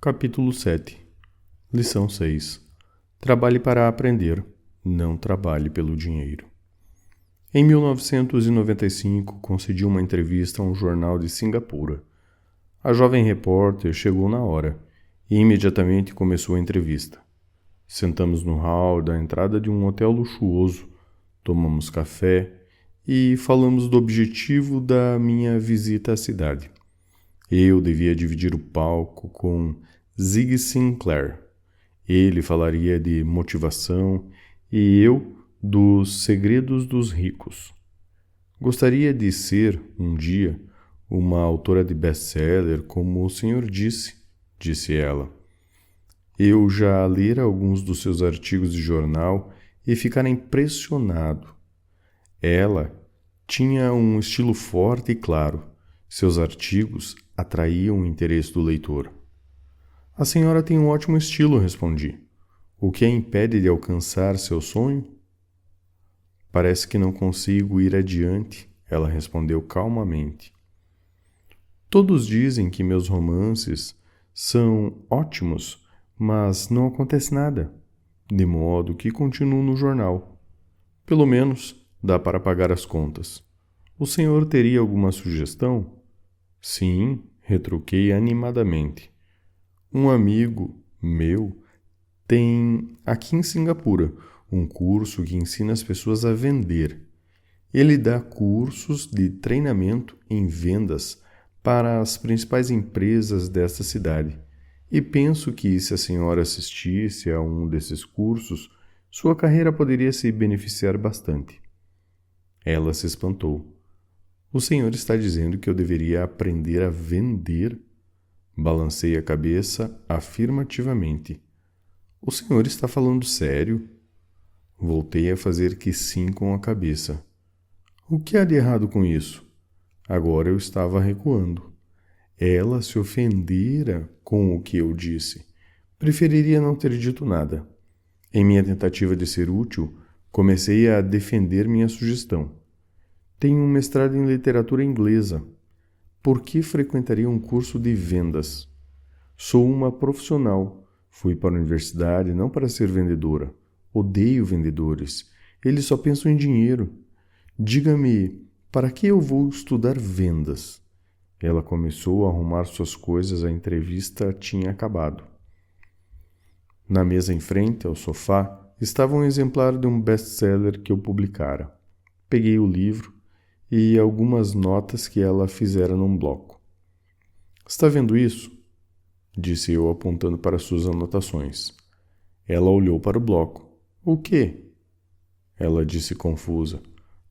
Capítulo 7. Lição 6. Trabalhe para aprender, não trabalhe pelo dinheiro. Em 1995, concedi uma entrevista a um jornal de Singapura. A jovem repórter chegou na hora e imediatamente começou a entrevista. Sentamos no hall da entrada de um hotel luxuoso, tomamos café e falamos do objetivo da minha visita à cidade. Eu devia dividir o palco com Zig Sinclair. Ele falaria de motivação e eu dos segredos dos ricos. Gostaria de ser, um dia, uma autora de best-seller, como o senhor disse ela. Eu já lera alguns dos seus artigos de jornal e ficara impressionado. Ela tinha um estilo forte e claro. Seus artigos atraíam o interesse do leitor. A senhora tem um ótimo estilo, respondi. O que a impede de alcançar seu sonho? Parece que não consigo ir adiante, ela respondeu calmamente. Todos dizem que meus romances são ótimos, mas não acontece nada, de modo que continuo no jornal. Pelo menos dá para pagar as contas. O senhor teria alguma sugestão? Sim, retruquei animadamente. Um amigo meu tem aqui em Singapura um curso que ensina as pessoas a vender. Ele dá cursos de treinamento em vendas para as principais empresas desta cidade. E penso que, se a senhora assistisse a um desses cursos, sua carreira poderia se beneficiar bastante. Ela se espantou. O senhor está dizendo que eu deveria aprender a vender? Balancei a cabeça afirmativamente. O senhor está falando sério? Voltei a fazer que sim com a cabeça. O que há de errado com isso? Agora eu estava recuando. Ela se ofendera com o que eu disse. Preferiria não ter dito nada. Em minha tentativa de ser útil, comecei a defender minha sugestão. Tenho um mestrado em literatura inglesa. Por que frequentaria um curso de vendas? Sou uma profissional. Fui para a universidade não para ser vendedora. Odeio vendedores. Eles só pensam em dinheiro. Diga-me, para que eu vou estudar vendas? Ela começou a arrumar suas coisas. A entrevista tinha acabado. Na mesa em frente ao sofá estava um exemplar de um best-seller que eu publicara. Peguei o livro e algumas notas que ela fizera num bloco. Está vendo isso? Disse eu apontando para suas anotações. Ela olhou para o bloco. O quê? Ela disse confusa.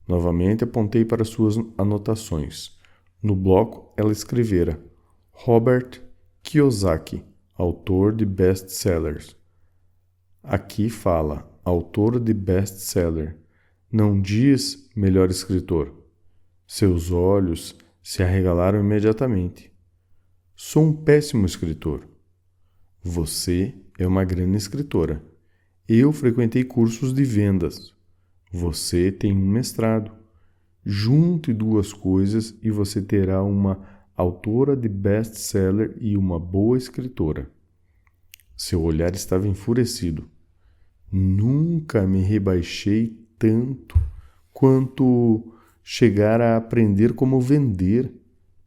Novamente apontei para suas anotações. No bloco ela escrevera Robert Kiyosaki, autor de best-sellers. Aqui fala autor de best-seller. Não diz melhor escritor. Seus olhos se arregalaram imediatamente. Sou um péssimo escritor. Você é uma grande escritora. Eu frequentei cursos de vendas. Você tem um mestrado. Junte duas coisas e você terá uma autora de best-seller e uma boa escritora. Seu olhar estava enfurecido. Nunca me rebaixei tanto quanto chegar a aprender como vender.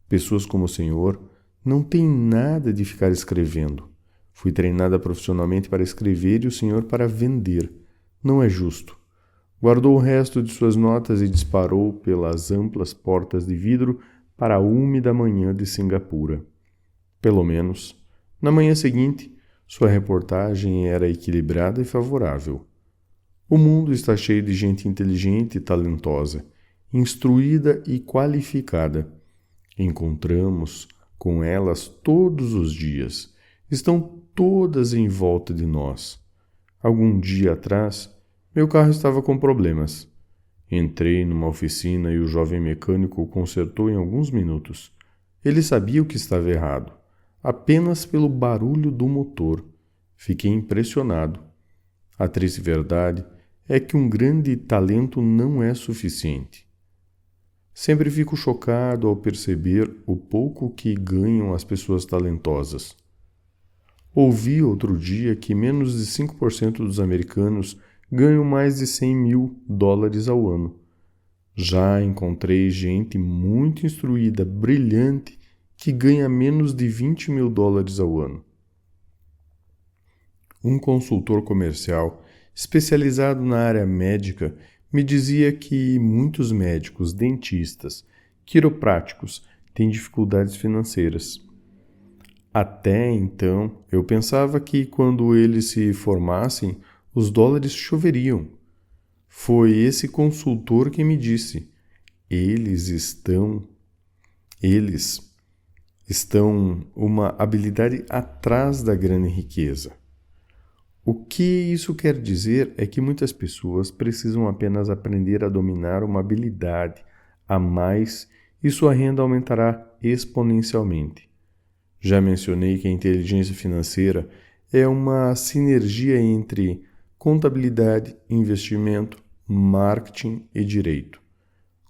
Pessoas como o senhor não têm nada de ficar escrevendo. Fui treinada profissionalmente para escrever e o senhor para vender. Não é justo. Guardou o resto de suas notas e disparou pelas amplas portas de vidro para a úmida manhã de Singapura. Pelo menos, na manhã seguinte, sua reportagem era equilibrada e favorável. O mundo está cheio de gente inteligente e talentosa, instruída e qualificada. Encontramos com elas todos os dias. Estão todas em volta de nós. Algum dia atrás, meu carro estava com problemas. Entrei numa oficina e o jovem mecânico o consertou em alguns minutos. Ele sabia o que estava errado, apenas pelo barulho do motor. Fiquei impressionado. A triste verdade é que um grande talento não é suficiente. Sempre fico chocado ao perceber o pouco que ganham as pessoas talentosas. Ouvi outro dia que menos de 5% dos americanos ganham mais de 100 mil dólares ao ano. Já encontrei gente muito instruída, brilhante, que ganha menos de 20 mil dólares ao ano. Um consultor comercial especializado na área médica me dizia que muitos médicos, dentistas, quiropráticos têm dificuldades financeiras. Até então, eu pensava que quando eles se formassem, os dólares choveriam. Foi esse consultor que me disse: eles estão uma habilidade atrás da grande riqueza. O que isso quer dizer é que muitas pessoas precisam apenas aprender a dominar uma habilidade a mais e sua renda aumentará exponencialmente. Já mencionei que a inteligência financeira é uma sinergia entre contabilidade, investimento, marketing e direito.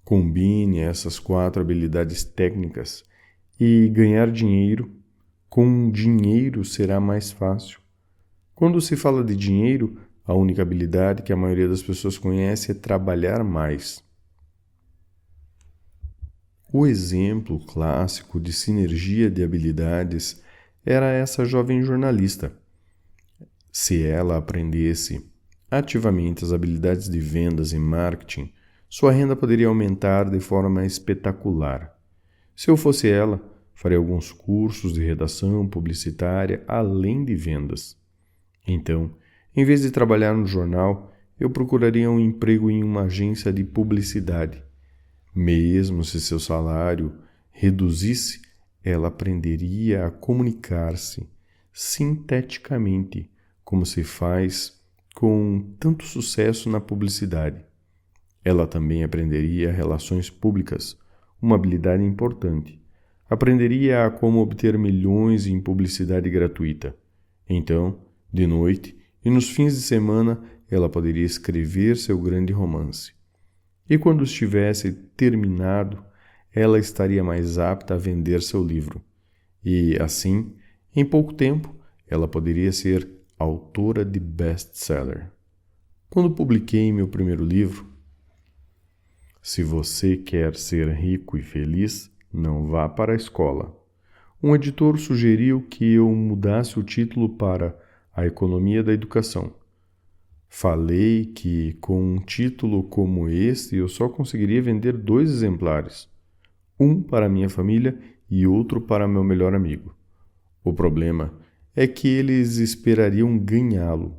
Combine essas 4 habilidades técnicas e ganhar dinheiro. Com dinheiro será mais fácil. Quando se fala de dinheiro, a única habilidade que a maioria das pessoas conhece é trabalhar mais. O exemplo clássico de sinergia de habilidades era essa jovem jornalista. Se ela aprendesse ativamente as habilidades de vendas e marketing, sua renda poderia aumentar de forma espetacular. Se eu fosse ela, faria alguns cursos de redação publicitária além de vendas. Então, em vez de trabalhar no jornal, eu procuraria um emprego em uma agência de publicidade. Mesmo se seu salário reduzisse, ela aprenderia a comunicar-se sinteticamente, como se faz com tanto sucesso na publicidade. Ela também aprenderia relações públicas, uma habilidade importante. Aprenderia a como obter milhões em publicidade gratuita. Então, de noite e nos fins de semana, ela poderia escrever seu grande romance. E quando estivesse terminado, ela estaria mais apta a vender seu livro. E, assim, em pouco tempo, ela poderia ser autora de best-seller. Quando publiquei meu primeiro livro, Se você quer ser rico e feliz, não vá para a escola. Um editor sugeriu que eu mudasse o título para A Economia da Educação. Falei que, com um título como este, eu só conseguiria vender 2 exemplares. Um para minha família e outro para meu melhor amigo. O problema é que eles esperariam ganhá-lo.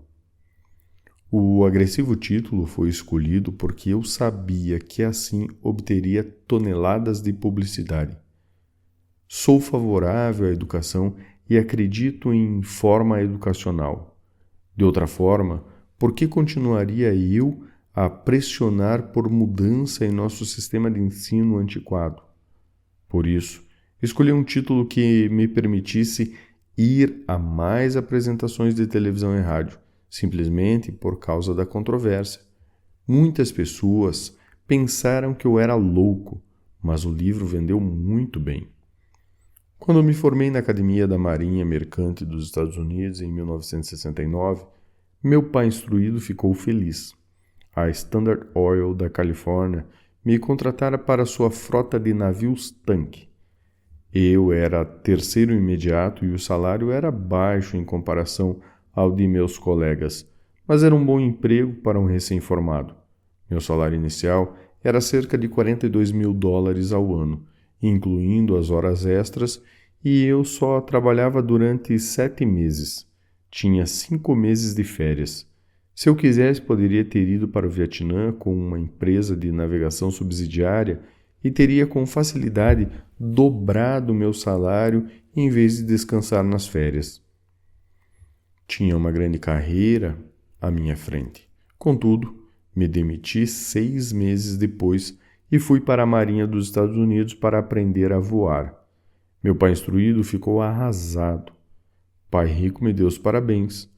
O agressivo título foi escolhido porque eu sabia que assim obteria toneladas de publicidade. Sou favorável à educação e acredito em forma educacional. De outra forma, por que continuaria eu a pressionar por mudança em nosso sistema de ensino antiquado? Por isso, escolhi um título que me permitisse ir a mais apresentações de televisão e rádio, simplesmente por causa da controvérsia. Muitas pessoas pensaram que eu era louco, mas o livro vendeu muito bem. Quando me formei na Academia da Marinha Mercante dos Estados Unidos em 1969, meu pai instruído ficou feliz. A Standard Oil da Califórnia me contratara para sua frota de navios-tanque. Eu era terceiro imediato e o salário era baixo em comparação ao de meus colegas, mas era um bom emprego para um recém-formado. Meu salário inicial era cerca de 42 mil dólares ao ano, incluindo as horas extras, e eu só trabalhava durante 7 meses. Tinha 5 meses de férias. Se eu quisesse, poderia ter ido para o Vietnã com uma empresa de navegação subsidiária e teria com facilidade dobrado meu salário em vez de descansar nas férias. Tinha uma grande carreira à minha frente. Contudo, me demiti 6 meses depois e fui para a Marinha dos Estados Unidos para aprender a voar. Meu pai instruído ficou arrasado. Pai rico me deu os parabéns.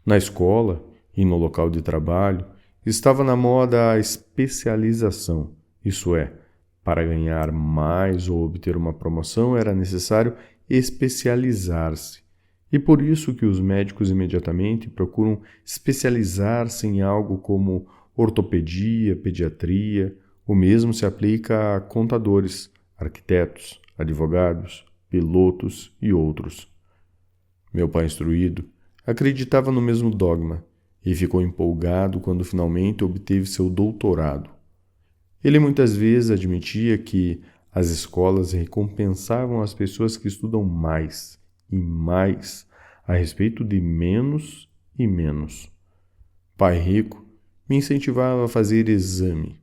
Na escola e no local de trabalho, estava na moda a especialização, isso é, para ganhar mais ou obter uma promoção era necessário especializar-se. E por isso que os médicos imediatamente procuram especializar-se em algo como ortopedia, pediatria. O mesmo se aplica a contadores, arquitetos, advogados, pilotos e outros. Meu pai instruído acreditava no mesmo dogma e ficou empolgado quando finalmente obteve seu doutorado. Ele muitas vezes admitia que as escolas recompensavam as pessoas que estudam mais e mais a respeito de menos e menos. Pai rico me incentivava a fazer exame.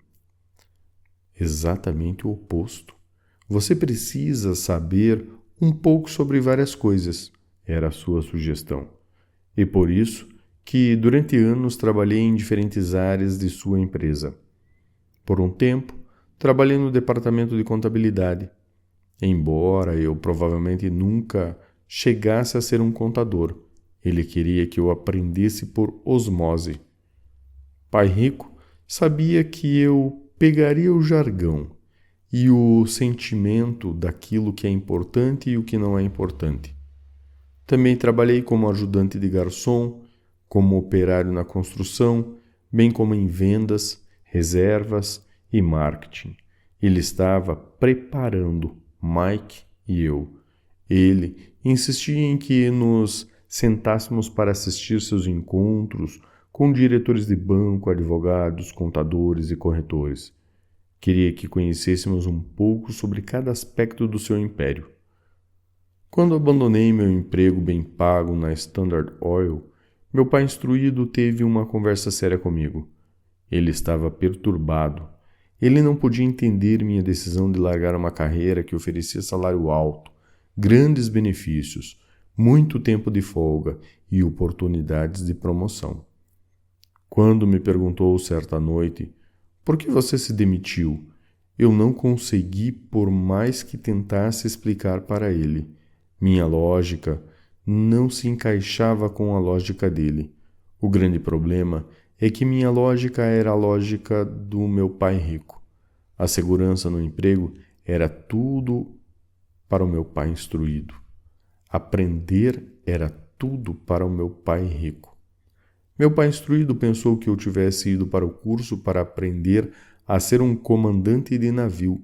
Exatamente o oposto. Você precisa saber um pouco sobre várias coisas, era a sua sugestão. E por isso que durante anos trabalhei em diferentes áreas de sua empresa. Por um tempo, trabalhei no departamento de contabilidade, embora eu provavelmente nunca chegasse a ser um contador. Ele queria que eu aprendesse por osmose. Pai rico sabia que eu pegaria o jargão e o sentimento daquilo que é importante e o que não é importante. Também trabalhei como ajudante de garçom, como operário na construção, bem como em vendas, reservas e marketing. Ele estava preparando Mike e eu. Ele insistia em que nos sentássemos para assistir seus encontros com diretores de banco, advogados, contadores e corretores. Queria que conhecêssemos um pouco sobre cada aspecto do seu império. Quando abandonei meu emprego bem pago na Standard Oil, meu pai instruído teve uma conversa séria comigo. Ele estava perturbado. Ele não podia entender minha decisão de largar uma carreira que oferecia salário alto, grandes benefícios, muito tempo de folga e oportunidades de promoção. Quando me perguntou certa noite, por que você se demitiu? Eu não consegui, por mais que tentasse explicar para ele. Minha lógica não se encaixava com a lógica dele. O grande problema é que minha lógica era a lógica do meu pai rico. A segurança no emprego era tudo para o meu pai instruído. Aprender era tudo para o meu pai rico. Meu pai instruído pensou que eu tivesse ido para o curso para aprender a ser um comandante de navio.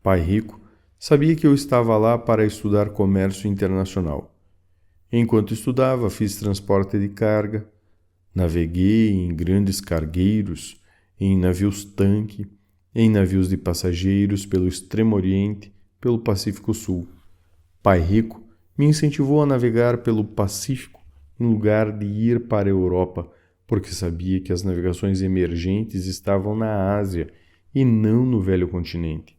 Pai rico sabia que eu estava lá para estudar comércio internacional. Enquanto estudava, fiz transporte de carga, naveguei em grandes cargueiros, em navios-tanque, em navios de passageiros pelo Extremo Oriente, pelo Pacífico Sul. Pai rico me incentivou a navegar pelo Pacífico em lugar de ir para a Europa, porque sabia que as navegações emergentes estavam na Ásia e não no velho continente.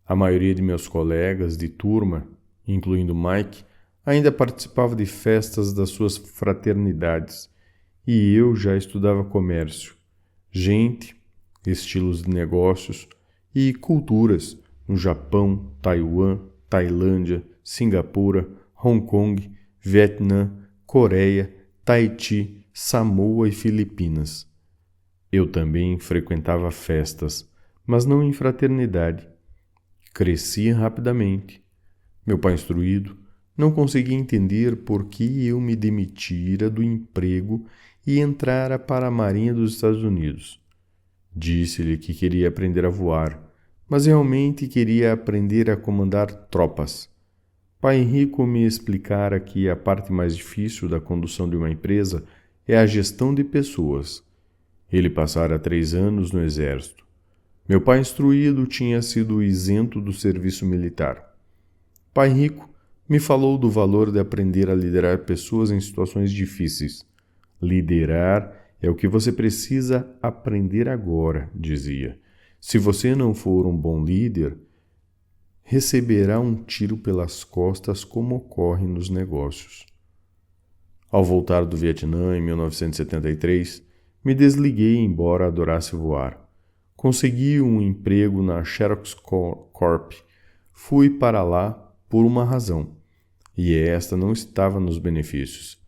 A maioria de meus colegas de turma, incluindo Mike, ainda participava de festas das suas fraternidades, e eu já estudava comércio, gente, estilos de negócios e culturas no Japão, Taiwan, Tailândia, Singapura, Hong Kong, Vietnã, Coreia, Tahiti, Samoa e Filipinas. Eu também frequentava festas, mas não em fraternidade. Crescia rapidamente. Meu pai instruído não conseguia entender por que eu me demitira do emprego e entrara para a Marinha dos Estados Unidos. Disse-lhe que queria aprender a voar, mas realmente queria aprender a comandar tropas. Pai rico me explicara que a parte mais difícil da condução de uma empresa é a gestão de pessoas. Ele passara 3 anos no exército. Meu pai instruído tinha sido isento do serviço militar. Pai rico me falou do valor de aprender a liderar pessoas em situações difíceis. Liderar é o que você precisa aprender agora, dizia. Se você não for um bom líder, receberá um tiro pelas costas, como ocorre nos negócios. Ao voltar do Vietnã em 1973, me desliguei, embora adorasse voar. Consegui um emprego na Xerox Corp. Fui para lá por uma razão, e esta não estava nos benefícios.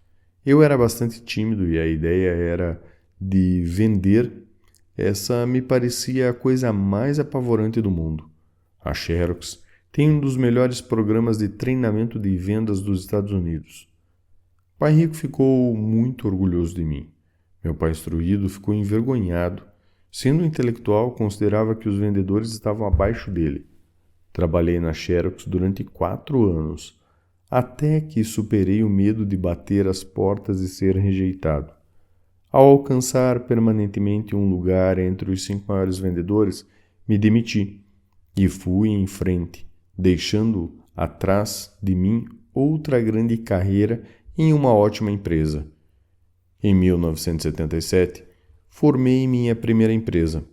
Eu era bastante tímido e a ideia era de vender. Essa me parecia a coisa mais apavorante do mundo. A Xerox Tem um dos melhores programas de treinamento de vendas dos Estados Unidos. Pai Rico ficou muito orgulhoso de mim. Meu pai instruído ficou envergonhado. Sendo intelectual, considerava que os vendedores estavam abaixo dele. Trabalhei na Xerox durante 4 anos, até que superei o medo de bater as portas e ser rejeitado. Ao alcançar permanentemente um lugar entre os 5 maiores vendedores, me demiti e fui em frente, deixando atrás de mim outra grande carreira em uma ótima empresa. Em 1977, formei minha primeira empresa.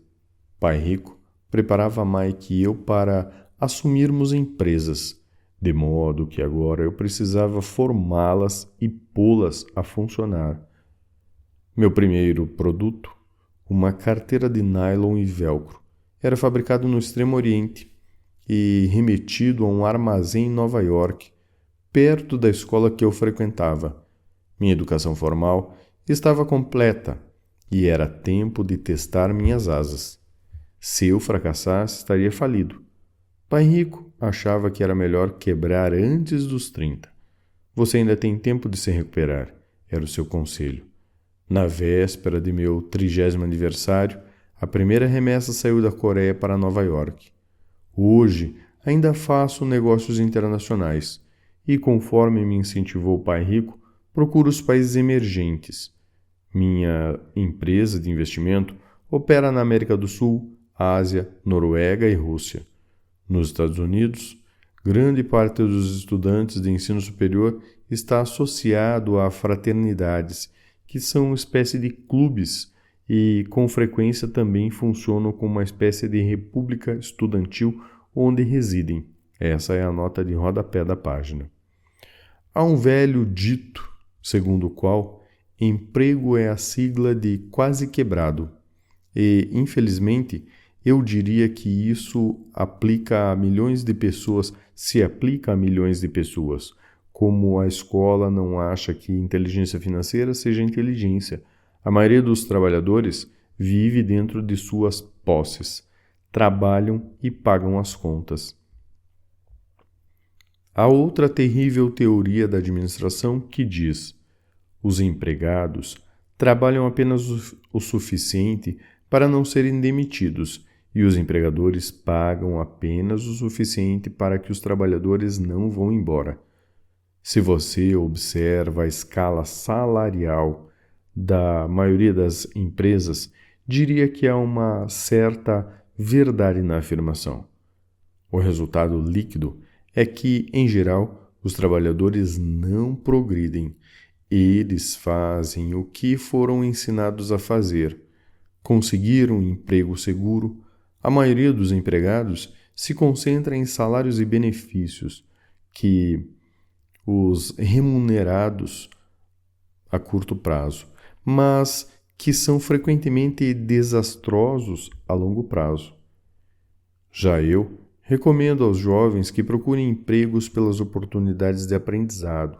Pai Rico preparava Mike e eu para assumirmos empresas, de modo que agora eu precisava formá-las e pô-las a funcionar. Meu primeiro produto, uma carteira de nylon e velcro, era fabricado no Extremo Oriente e remetido a um armazém em Nova York, perto da escola que eu frequentava. Minha educação formal estava completa e era tempo de testar minhas asas. Se eu fracassasse, estaria falido. Pai Rico achava que era melhor quebrar antes dos 30. Você ainda tem tempo de se recuperar, era o seu conselho. Na véspera de meu 30º aniversário, a primeira remessa saiu da Coreia para Nova York. Hoje, ainda faço negócios internacionais e, conforme me incentivou o Pai Rico, procuro os países emergentes. Minha empresa de investimento opera na América do Sul, Ásia, Noruega e Rússia. Nos Estados Unidos, grande parte dos estudantes de ensino superior está associado a fraternidades, que são uma espécie de clubes e, com frequência, também funcionam como uma espécie de república estudantil onde residem. Essa é a nota de rodapé da página. Há um velho dito, segundo o qual emprego é a sigla de quase quebrado, e, infelizmente, eu diria que isso aplica a milhões de pessoas, se aplica a milhões de pessoas, como a escola não acha que inteligência financeira seja inteligência. A maioria dos trabalhadores vive dentro de suas posses, trabalham e pagam as contas. Há outra terrível teoria da administração que diz: os empregados trabalham apenas o suficiente para não serem demitidos e os empregadores pagam apenas o suficiente para que os trabalhadores não vão embora. Se você observa a escala salarial da maioria das empresas, diria que há uma certa verdade na afirmação. O resultado líquido é que, em geral, os trabalhadores não progridem. Eles fazem o que foram ensinados a fazer. Conseguir um emprego seguro, a maioria dos empregados se concentra em salários e benefícios que os remunerados a curto prazo, mas que são frequentemente desastrosos a longo prazo. Já eu recomendo aos jovens que procurem empregos pelas oportunidades de aprendizado,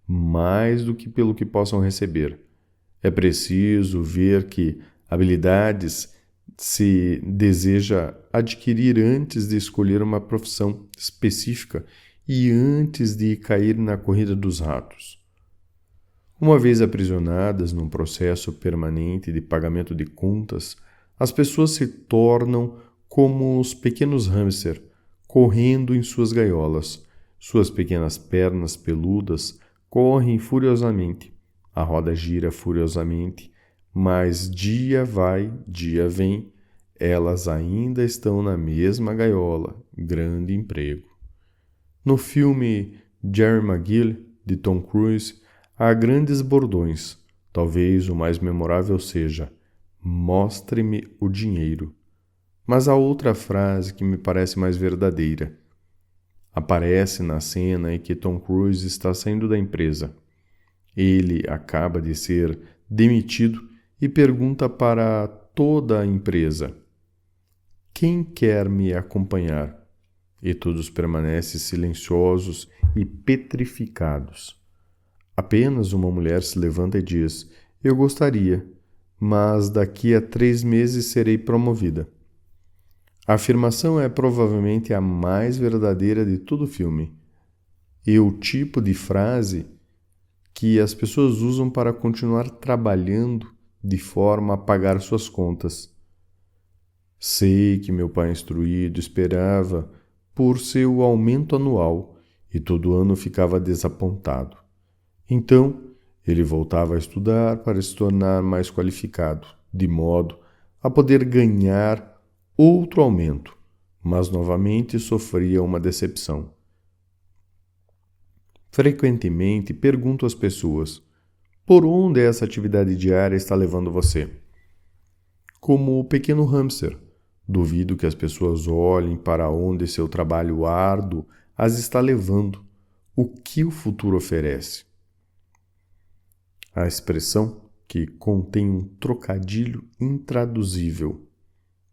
mais do que pelo que possam receber. É preciso ver que habilidades se deseja adquirir antes de escolher uma profissão específica e antes de cair na corrida dos ratos. Uma vez aprisionadas num processo permanente de pagamento de contas, as pessoas se tornam como os pequenos hamster correndo em suas gaiolas. Suas pequenas pernas peludas correm furiosamente. A roda gira furiosamente, mas dia vai, dia vem, elas ainda estão na mesma gaiola. Grande emprego. No filme Jerry McGill, de Tom Cruise, há grandes bordões. Talvez o mais memorável seja: mostre-me o dinheiro. Mas há outra frase que me parece mais verdadeira. Aparece na cena em que Tom Cruise está saindo da empresa. Ele acaba de ser demitido e pergunta para toda a empresa: quem quer me acompanhar? E todos permanecem silenciosos e petrificados. Apenas uma mulher se levanta e diz: eu gostaria, mas daqui a 3 meses serei promovida. A afirmação é provavelmente a mais verdadeira de todo o filme e o tipo de frase que as pessoas usam para continuar trabalhando de forma a pagar suas contas. Sei que meu pai instruído esperava por seu aumento anual e todo ano ficava desapontado. Então, ele voltava a estudar para se tornar mais qualificado, de modo a poder ganhar outro aumento, mas novamente sofria uma decepção. Frequentemente pergunto às pessoas: por onde essa atividade diária está levando você? Como o pequeno hamster, duvido que as pessoas olhem para onde seu trabalho árduo as está levando, o que o futuro oferece. A expressão, que contém um trocadilho intraduzível,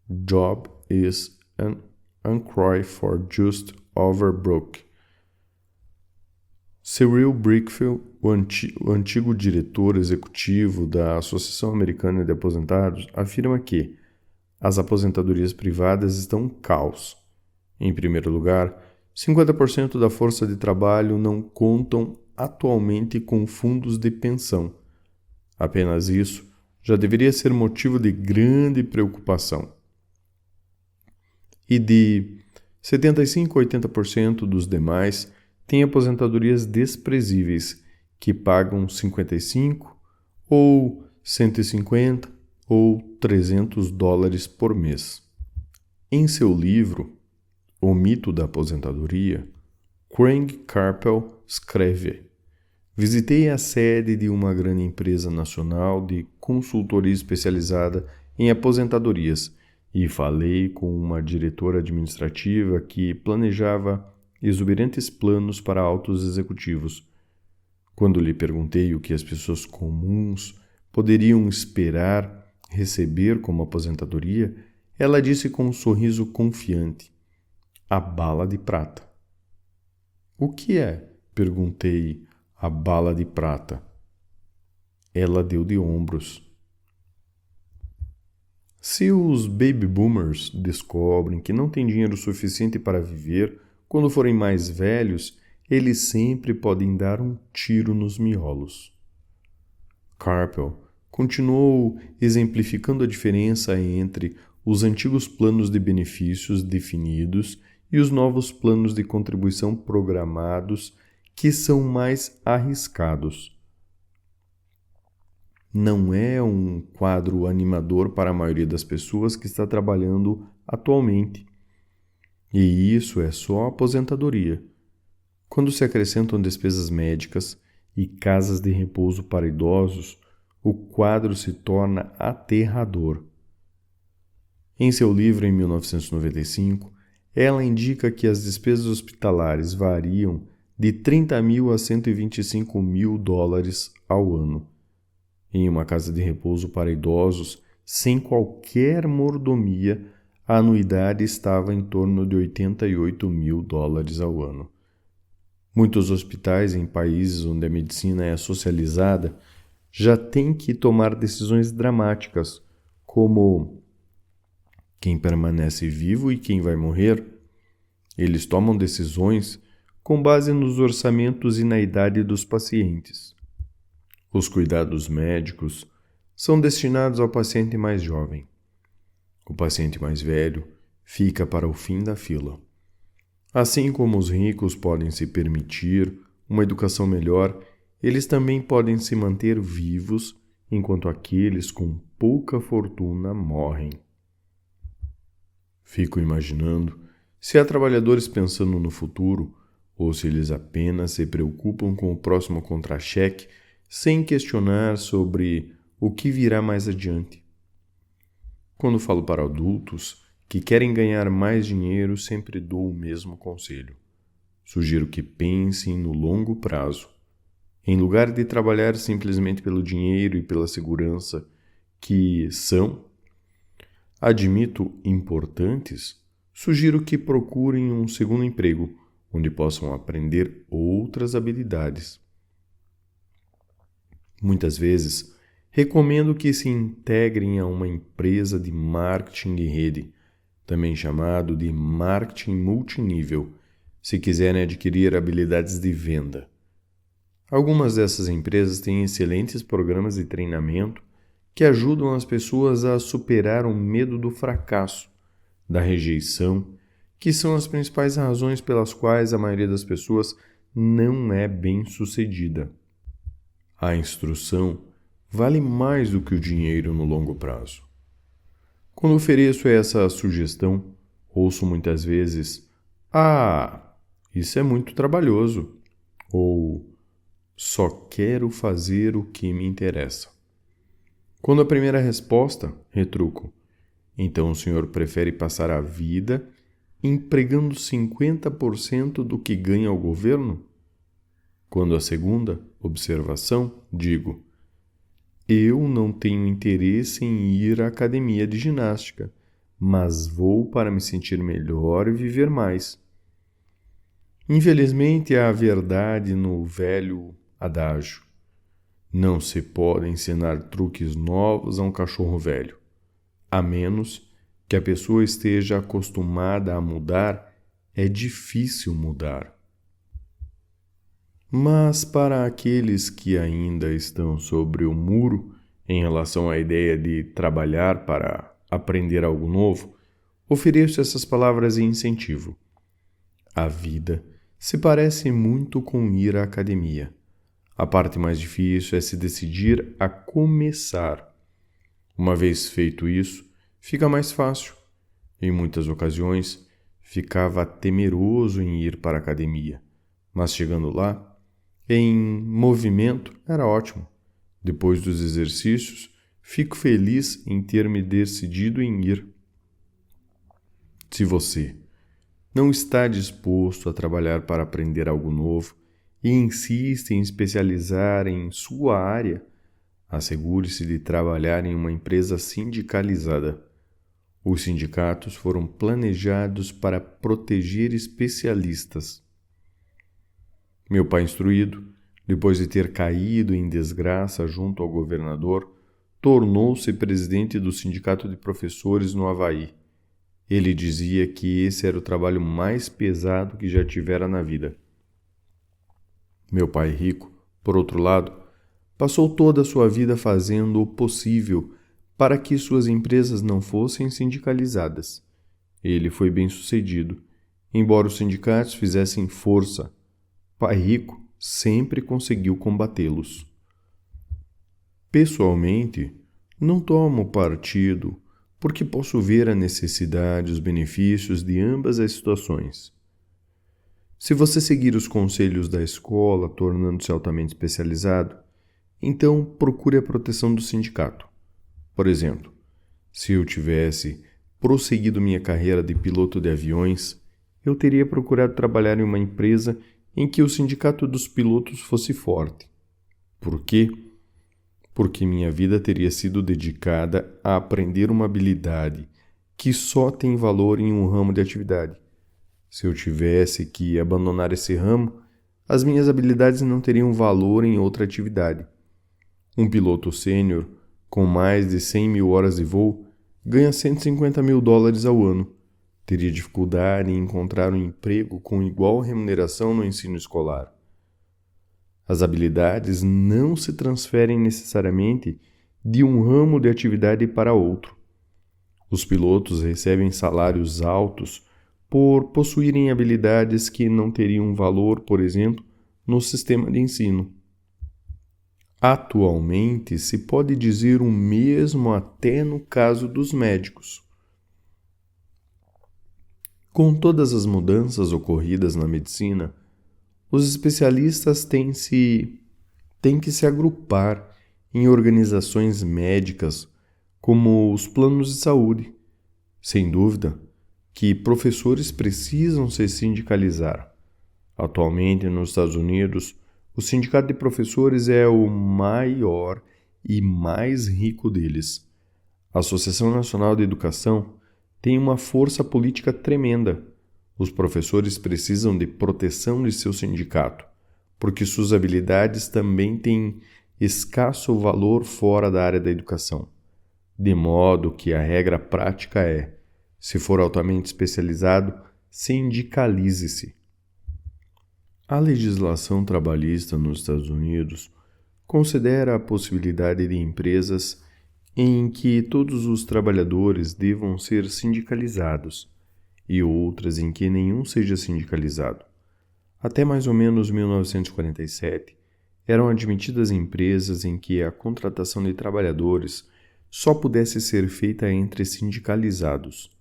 Job is an cry for just over broke. Cyril Brickfield, o antigo diretor executivo da Associação Americana de Aposentados, afirma que as aposentadorias privadas estão um caos. Em primeiro lugar, 50% da força de trabalho não contam atualmente com fundos de pensão. Apenas isso já deveria ser motivo de grande preocupação. E de 75% a 80% dos demais têm aposentadorias desprezíveis, que pagam 55 ou 150 ou 300 dólares por mês. Em seu livro, O Mito da Aposentadoria, Craig Carpel escreve: visitei a sede de uma grande empresa nacional de consultoria especializada em aposentadorias e falei com uma diretora administrativa que planejava exuberantes planos para altos executivos. Quando lhe perguntei o que as pessoas comuns poderiam esperar receber como aposentadoria, ela disse com um sorriso confiante: a bala de prata. O que é? Perguntei. A bala de prata. Ela deu de ombros. Se os baby boomers descobrem que não têm dinheiro suficiente para viver, quando forem mais velhos, eles sempre podem dar um tiro nos miolos. Carpel continuou exemplificando a diferença entre os antigos planos de benefícios definidos e os novos planos de contribuição programados, que são mais arriscados. Não é um quadro animador para a maioria das pessoas que está trabalhando atualmente. E isso é só a aposentadoria. Quando se acrescentam despesas médicas e casas de repouso para idosos, o quadro se torna aterrador. Em seu livro, em 1995, ela indica que as despesas hospitalares variam de 30 mil a 125 mil dólares ao ano. Em uma casa de repouso para idosos, sem qualquer mordomia, a anuidade estava em torno de 88 mil dólares ao ano. Muitos hospitais em países onde a medicina é socializada já têm que tomar decisões dramáticas, como quem permanece vivo e quem vai morrer. Eles tomam decisões com base nos orçamentos e na idade dos pacientes. Os cuidados médicos são destinados ao paciente mais jovem. O paciente mais velho fica para o fim da fila. Assim como os ricos podem se permitir uma educação melhor, eles também podem se manter vivos, enquanto aqueles com pouca fortuna morrem. Fico imaginando se há trabalhadores pensando no futuro ou se eles apenas se preocupam com o próximo contra-cheque sem questionar sobre o que virá mais adiante. Quando falo para adultos que querem ganhar mais dinheiro, sempre dou o mesmo conselho. Sugiro que pensem no longo prazo. Em lugar de trabalhar simplesmente pelo dinheiro e pela segurança, que são, admito, importantes, sugiro que procurem um segundo emprego, onde possam aprender outras habilidades. Muitas vezes, recomendo que se integrem a uma empresa de marketing de rede, também chamado de marketing multinível, se quiserem adquirir habilidades de venda. Algumas dessas empresas têm excelentes programas de treinamento que ajudam as pessoas a superar o medo do fracasso, da rejeição, que são as principais razões pelas quais a maioria das pessoas não é bem-sucedida. A instrução vale mais do que o dinheiro no longo prazo. Quando ofereço essa sugestão, ouço muitas vezes: isso é muito trabalhoso, ou só quero fazer o que me interessa. Quando a primeira resposta, retruco: então o senhor prefere passar a vida empregando 50% do que ganha o governo? Quando a segunda observação, digo: eu não tenho interesse em ir à academia de ginástica, mas vou para me sentir melhor e viver mais. Infelizmente, há verdade no velho adágio: não se pode ensinar truques novos a um cachorro velho, a menos que a pessoa esteja acostumada a mudar. É difícil mudar. Mas para aqueles que ainda estão sobre o muro em relação à ideia de trabalhar para aprender algo novo, ofereço essas palavras de incentivo. A vida se parece muito com ir à academia. A parte mais difícil é se decidir a começar. Uma vez feito isso, fica mais fácil. Em muitas ocasiões, ficava temeroso em ir para a academia, mas chegando lá, em movimento, era ótimo. Depois dos exercícios, fico feliz em ter me decidido em ir. Se você não está disposto a trabalhar para aprender algo novo e insiste em especializar em sua área, assegure-se de trabalhar em uma empresa sindicalizada. Os sindicatos foram planejados para proteger especialistas. Meu pai instruído, depois de ter caído em desgraça junto ao governador, tornou-se presidente do sindicato de professores no Havaí. Ele dizia que esse era o trabalho mais pesado que já tivera na vida. Meu pai rico, por outro lado, passou toda a sua vida fazendo o possível para que suas empresas não fossem sindicalizadas. Ele foi bem-sucedido, embora os sindicatos fizessem força. Pai rico sempre conseguiu combatê-los. Pessoalmente, não tomo partido porque posso ver a necessidade e os benefícios de ambas as situações. Se você seguir os conselhos da escola, tornando-se altamente especializado, então procure a proteção do sindicato. Por exemplo, se eu tivesse prosseguido minha carreira de piloto de aviões, eu teria procurado trabalhar em uma empresa em que o sindicato dos pilotos fosse forte. Por quê? Porque minha vida teria sido dedicada a aprender uma habilidade que só tem valor em um ramo de atividade. Se eu tivesse que abandonar esse ramo, as minhas habilidades não teriam valor em outra atividade. Um piloto sênior, com mais de 100 mil horas de voo, ganha $150.000 ao ano. Teria dificuldade em encontrar um emprego com igual remuneração no ensino escolar. As habilidades não se transferem necessariamente de um ramo de atividade para outro. Os pilotos recebem salários altos por possuírem habilidades que não teriam valor, por exemplo, no sistema de ensino. Atualmente, se pode dizer o mesmo até no caso dos médicos. Com todas as mudanças ocorridas na medicina, os especialistas têm que se agrupar em organizações médicas como os planos de saúde. Sem dúvida que professores precisam se sindicalizar. Atualmente, nos Estados Unidos, o sindicato de professores é o maior e mais rico deles. A Associação Nacional de Educação tem uma força política tremenda. Os professores precisam de proteção de seu sindicato, porque suas habilidades também têm escasso valor fora da área da educação. De modo que a regra prática é: Se for altamente especializado, sindicalize-se. A legislação trabalhista nos Estados Unidos considera a possibilidade de empresas em que todos os trabalhadores devam ser sindicalizados e outras em que nenhum seja sindicalizado. Até mais ou menos 1947, eram admitidas empresas em que a contratação de trabalhadores só pudesse ser feita entre sindicalizados.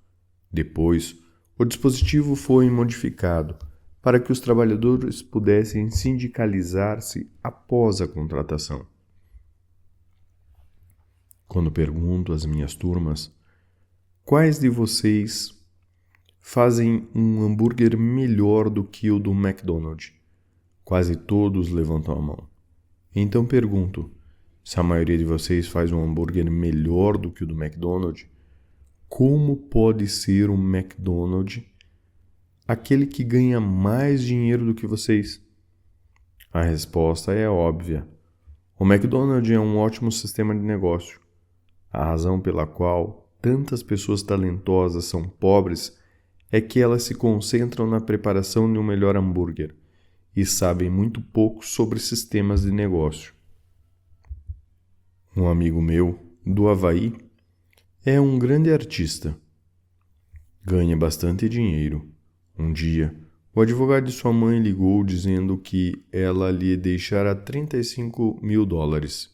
Depois, o dispositivo foi modificado para que os trabalhadores pudessem sindicalizar-se após a contratação. Quando pergunto às minhas turmas, quais de vocês fazem um hambúrguer melhor do que o do McDonald's? Quase todos levantam a mão. Então pergunto, se a maioria de vocês faz um hambúrguer melhor do que o do McDonald's, como pode ser o McDonald's aquele que ganha mais dinheiro do que vocês? A resposta é óbvia. O McDonald's é um ótimo sistema de negócio. A razão pela qual tantas pessoas talentosas são pobres é que elas se concentram na preparação de um melhor hambúrguer e sabem muito pouco sobre sistemas de negócio. Um amigo meu, do Havaí, é um grande artista. Ganha bastante dinheiro. Um dia, o advogado de sua mãe ligou dizendo que ela lhe deixara $35.000.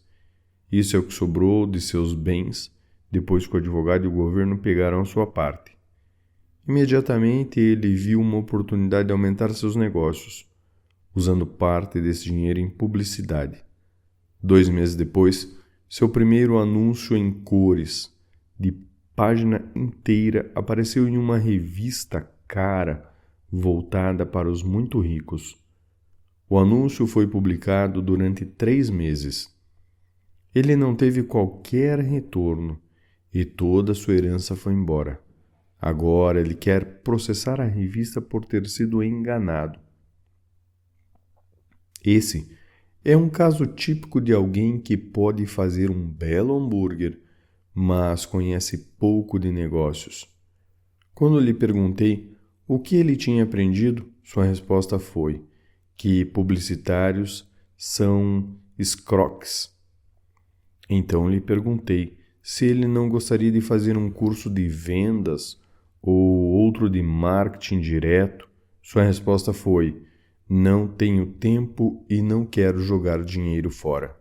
Isso é o que sobrou de seus bens depois que o advogado e o governo pegaram sua parte. Imediatamente ele viu uma oportunidade de aumentar seus negócios, usando parte desse dinheiro em publicidade. 2 meses depois, seu primeiro anúncio em cores, de página inteira, apareceu em uma revista cara voltada para os muito ricos. O anúncio foi publicado durante 3 meses. Ele não teve qualquer retorno e toda a sua herança foi embora. Agora ele quer processar a revista por ter sido enganado. Esse é um caso típico de alguém que pode fazer um belo hambúrguer, mas conhece pouco de negócios. Quando lhe perguntei o que ele tinha aprendido, sua resposta foi que publicitários são escroques. Então lhe perguntei se ele não gostaria de fazer um curso de vendas ou outro de marketing direto. Sua resposta foi: não tenho tempo e não quero jogar dinheiro fora.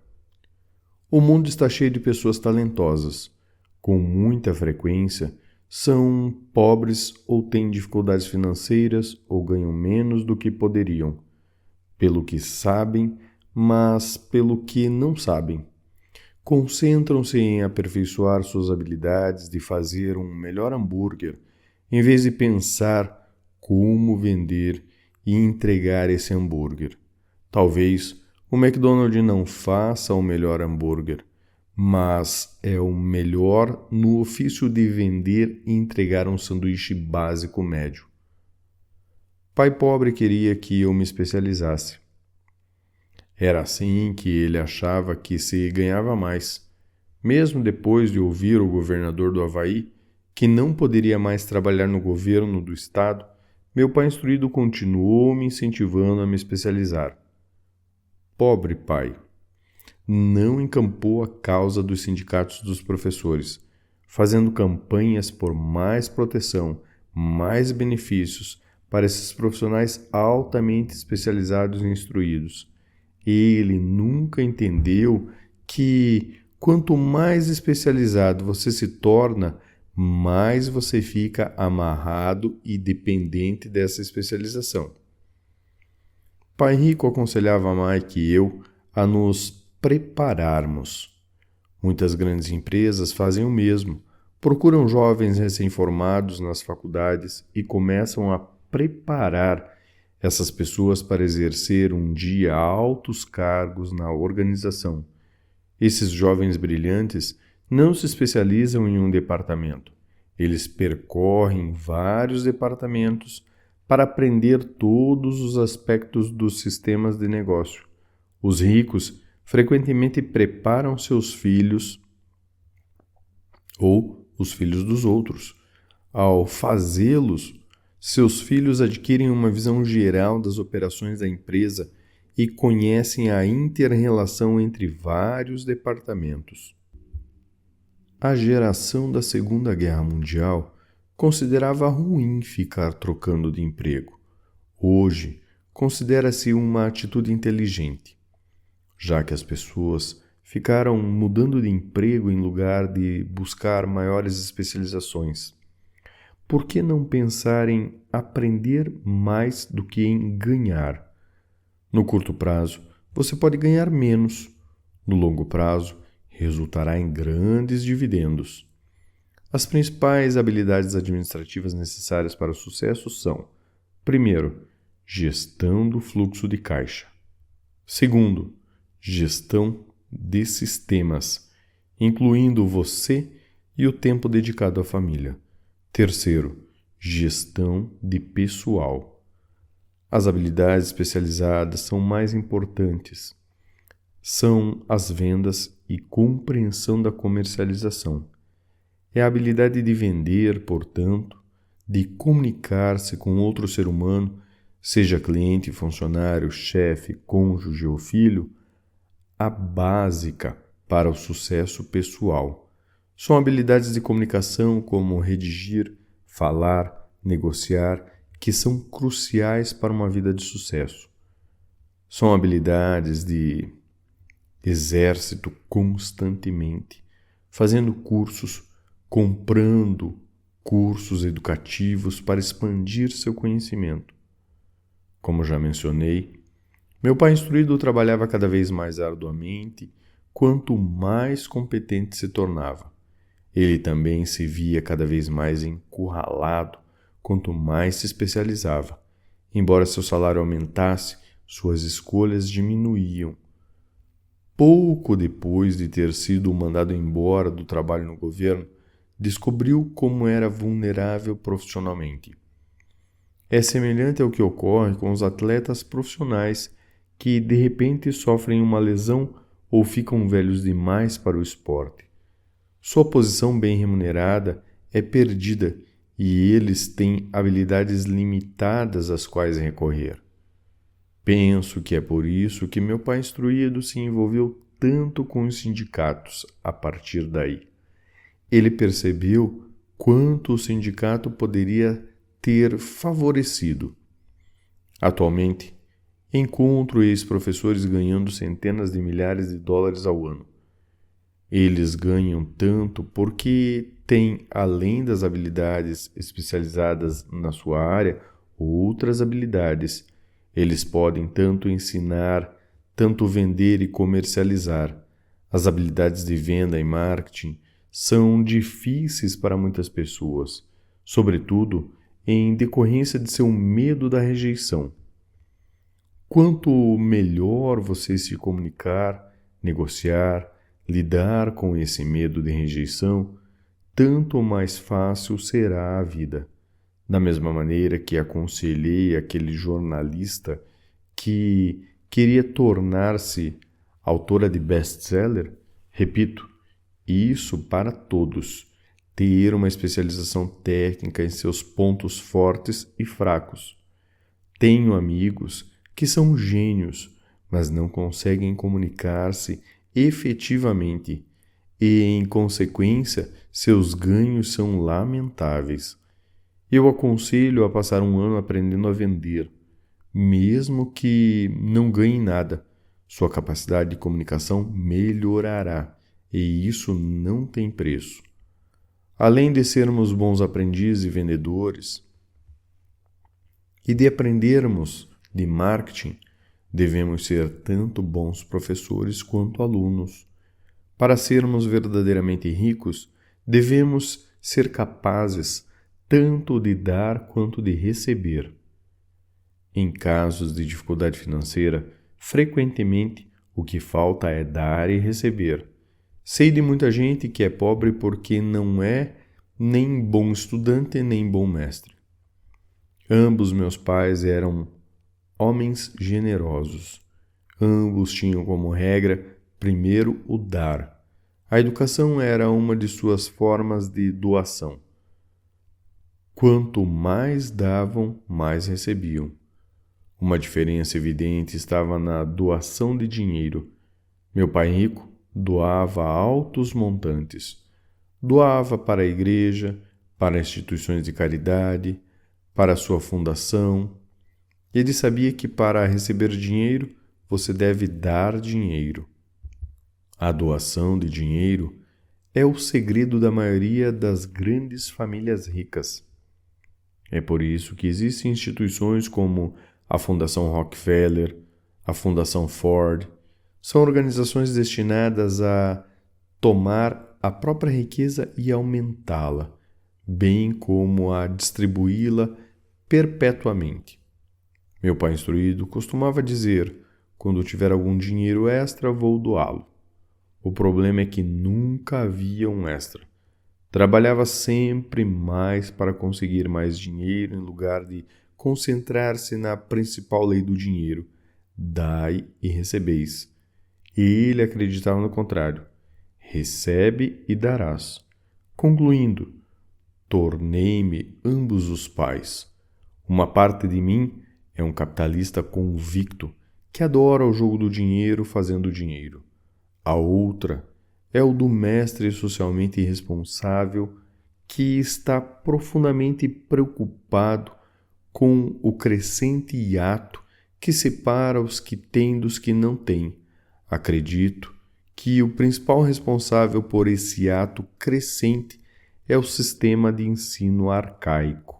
O mundo está cheio de pessoas talentosas. Com muita frequência, são pobres ou têm dificuldades financeiras ou ganham menos do que poderiam, pelo que sabem, mas pelo que não sabem. Concentram-se em aperfeiçoar suas habilidades de fazer um melhor hambúrguer, em vez de pensar como vender e entregar esse hambúrguer. Talvez o McDonald's não faça o melhor hambúrguer, mas é o melhor no ofício de vender e entregar um sanduíche básico médio. Pai pobre queria que eu me especializasse. Era assim que ele achava que se ganhava mais. Mesmo depois de ouvir o governador do Havaí, que não poderia mais trabalhar no governo do estado, meu pai instruído continuou me incentivando a me especializar. Pobre pai! Não encampou a causa dos sindicatos dos professores, fazendo campanhas por mais proteção, mais benefícios para esses profissionais altamente especializados e instruídos. Ele nunca entendeu que quanto mais especializado você se torna, mais você fica amarrado e dependente dessa especialização. Pai Rico aconselhava Mike e eu a nos prepararmos. Muitas grandes empresas fazem o mesmo, procuram jovens recém-formados nas faculdades e começam a preparar essas pessoas para exercer um dia altos cargos na organização. Esses jovens brilhantes não se especializam em um departamento. Eles percorrem vários departamentos para aprender todos os aspectos dos sistemas de negócio. Os ricos frequentemente preparam seus filhos ou os filhos dos outros Ao fazê-los, seus filhos adquirem uma visão geral das operações da empresa e conhecem a inter-relação entre vários departamentos. A geração da Segunda Guerra Mundial considerava ruim ficar trocando de emprego. Hoje, considera-se uma atitude inteligente, já que as pessoas ficaram mudando de emprego em lugar de buscar maiores especializações. Por que não pensar em aprender mais do que em ganhar? No curto prazo, você pode ganhar menos. No longo prazo, resultará em grandes dividendos. As principais habilidades administrativas necessárias para o sucesso são: primeiro, gestão do fluxo de caixa. Segundo, gestão de sistemas, incluindo você e o tempo dedicado à família. Terceiro, gestão de pessoal. As habilidades especializadas são mais importantes. São as vendas e compreensão da comercialização. É a habilidade de vender, portanto, de comunicar-se com outro ser humano, seja cliente, funcionário, chefe, cônjuge ou filho, a básica para o sucesso pessoal. São habilidades de comunicação como redigir, falar, negociar, que são cruciais para uma vida de sucesso. São habilidades de exército constantemente, fazendo cursos, comprando cursos educativos para expandir seu conhecimento. Como já mencionei, meu pai instruído trabalhava cada vez mais arduamente, quanto mais competente se tornava. Ele também se via cada vez mais encurralado, quanto mais se especializava. Embora seu salário aumentasse, suas escolhas diminuíam. Pouco depois de ter sido mandado embora do trabalho no governo, descobriu como era vulnerável profissionalmente. É semelhante ao que ocorre com os atletas profissionais que de repente sofrem uma lesão ou ficam velhos demais para o esporte. Sua posição bem remunerada é perdida e eles têm habilidades limitadas às quais recorrer. Penso que é por isso que meu pai instruído se envolveu tanto com os sindicatos a partir daí. Ele percebeu quanto o sindicato poderia ter favorecido. Atualmente, encontro ex-professores ganhando centenas de milhares de dólares ao ano. Eles ganham tanto porque têm, além das habilidades especializadas na sua área, outras habilidades. Eles podem tanto ensinar, tanto vender e comercializar. As habilidades de venda e marketing são difíceis para muitas pessoas, sobretudo em decorrência de seu medo da rejeição. Quanto melhor você se comunicar, negociar, lidar com esse medo de rejeição, tanto mais fácil será a vida. Da mesma maneira que aconselhei aquele jornalista que queria tornar-se autora de best-seller, repito, isso para todos, ter uma especialização técnica em seus pontos fortes e fracos. Tenho amigos que são gênios, mas não conseguem comunicar-se efetivamente e, em consequência, seus ganhos são lamentáveis. Eu aconselho a passar um ano aprendendo a vender, mesmo que não ganhe nada. Sua capacidade de comunicação melhorará, e isso não tem preço. Além de sermos bons aprendizes e vendedores, e de aprendermos de marketing, devemos ser tanto bons professores quanto alunos. Para sermos verdadeiramente ricos, devemos ser capazes tanto de dar quanto de receber. Em casos de dificuldade financeira, frequentemente o que falta é dar e receber. Sei de muita gente que é pobre porque não é nem bom estudante nem bom mestre. Ambos meus pais eram homens generosos. Ambos tinham como regra, primeiro, o dar. A educação era uma de suas formas de doação. Quanto mais davam, mais recebiam. Uma diferença evidente estava na doação de dinheiro. Meu pai rico doava altos montantes. Doava para a igreja, para instituições de caridade, para a sua fundação. Ele sabia que para receber dinheiro, você deve dar dinheiro. A doação de dinheiro é o segredo da maioria das grandes famílias ricas. É por isso que existem instituições como a Fundação Rockefeller, a Fundação Ford. São organizações destinadas a tomar a própria riqueza e aumentá-la, bem como a distribuí-la perpetuamente. Meu pai instruído costumava dizer: quando tiver algum dinheiro extra, vou doá-lo. O problema é que nunca havia um extra. Trabalhava sempre mais para conseguir mais dinheiro em lugar de concentrar-se na principal lei do dinheiro: dai e recebeis. Ele acreditava no contrário: recebe e darás. Concluindo, tornei-me ambos os pais. Uma parte de mim é um capitalista convicto que adora o jogo do dinheiro fazendo dinheiro. A outra é o do mestre socialmente irresponsável que está profundamente preocupado com o crescente hiato que separa os que têm dos que não têm. Acredito que o principal responsável por esse hiato crescente é o sistema de ensino arcaico.